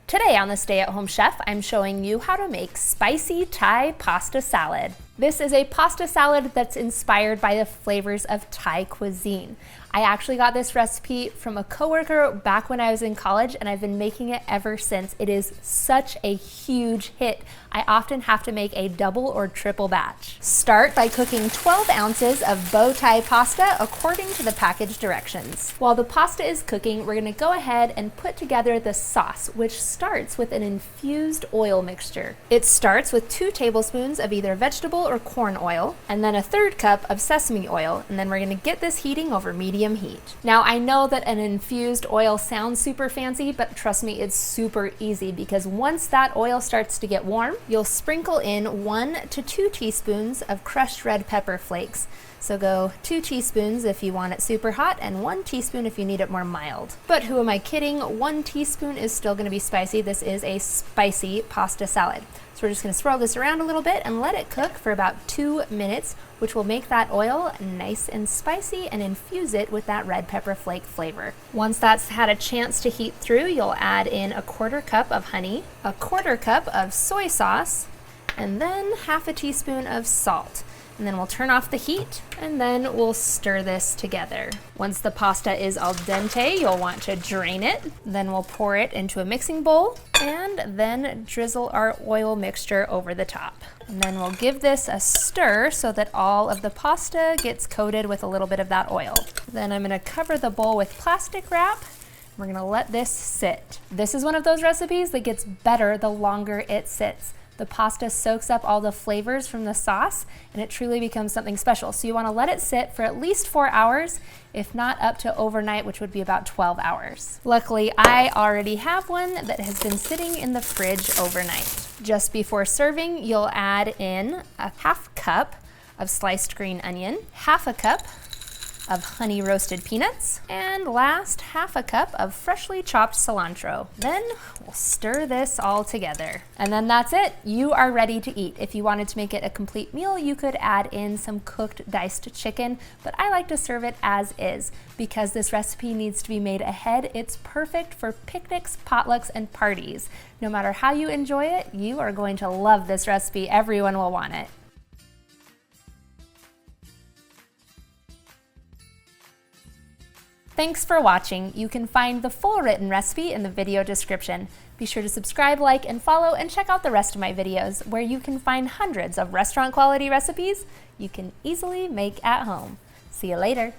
Today on the Stay at Home Chef, I'm showing you how to make spicy Thai pasta salad. This is a pasta salad that's inspired by the flavors of Thai cuisine. I actually got this recipe from a coworker back when I was in college, and I've been making it ever since. It is such a huge hit. I often have to make a double or triple batch. Start by cooking 12 ounces of bowtie pasta according to the package directions. While the pasta is cooking, we're gonna go ahead and put together the sauce, which starts with an infused oil mixture. It starts with 2 tablespoons of either vegetable or corn oil, and then a 1/3 cup of sesame oil, and then we're gonna get this heating over medium heat. Now, I know that an infused oil sounds super fancy, but trust me, it's super easy, because once that oil starts to get warm, you'll sprinkle in 1 to 2 teaspoons of crushed red pepper flakes. So go 2 teaspoons if you want it super hot, and 1 teaspoon if you need it more mild. But who am I kidding? 1 teaspoon is still gonna be spicy. This is a spicy pasta salad. So we're just gonna swirl this around a little bit and let it cook for about 2 minutes, which will make that oil nice and spicy and infuse it with that red pepper flake flavor. Once that's had a chance to heat through, you'll add in a 1/4 cup of honey, a 1/4 cup of soy sauce, and then 1/2 teaspoon of salt. And then we'll turn off the heat, and then we'll stir this together. Once the pasta is al dente, you'll want to drain it. Then we'll pour it into a mixing bowl, and then drizzle our oil mixture over the top. And then we'll give this a stir so that all of the pasta gets coated with a little bit of that oil. Then I'm gonna cover the bowl with plastic wrap. We're gonna let this sit. This is one of those recipes that gets better the longer it sits. The pasta soaks up all the flavors from the sauce, and it truly becomes something special. So you want to let it sit for at least 4 hours, if not up to overnight, which would be about 12 hours. Luckily, I already have one that has been sitting in the fridge overnight. Just before serving, you'll add in a 1/2 cup of sliced green onion, 1/2 cup of honey roasted peanuts, and last 1/2 cup of freshly chopped cilantro. Then we'll stir this all together. And then that's it. You are ready to eat. If you wanted to make it a complete meal, you could add in some cooked diced chicken, but I like to serve it as is. Because this recipe needs to be made ahead, it's perfect for picnics, potlucks, and parties. No matter how you enjoy it, you are going to love this recipe. Everyone will want it. Thanks for watching. You can find the full written recipe in the video description. Be sure to subscribe, like, and follow, and check out the rest of my videos, where you can find hundreds of restaurant quality recipes you can easily make at home. See you later.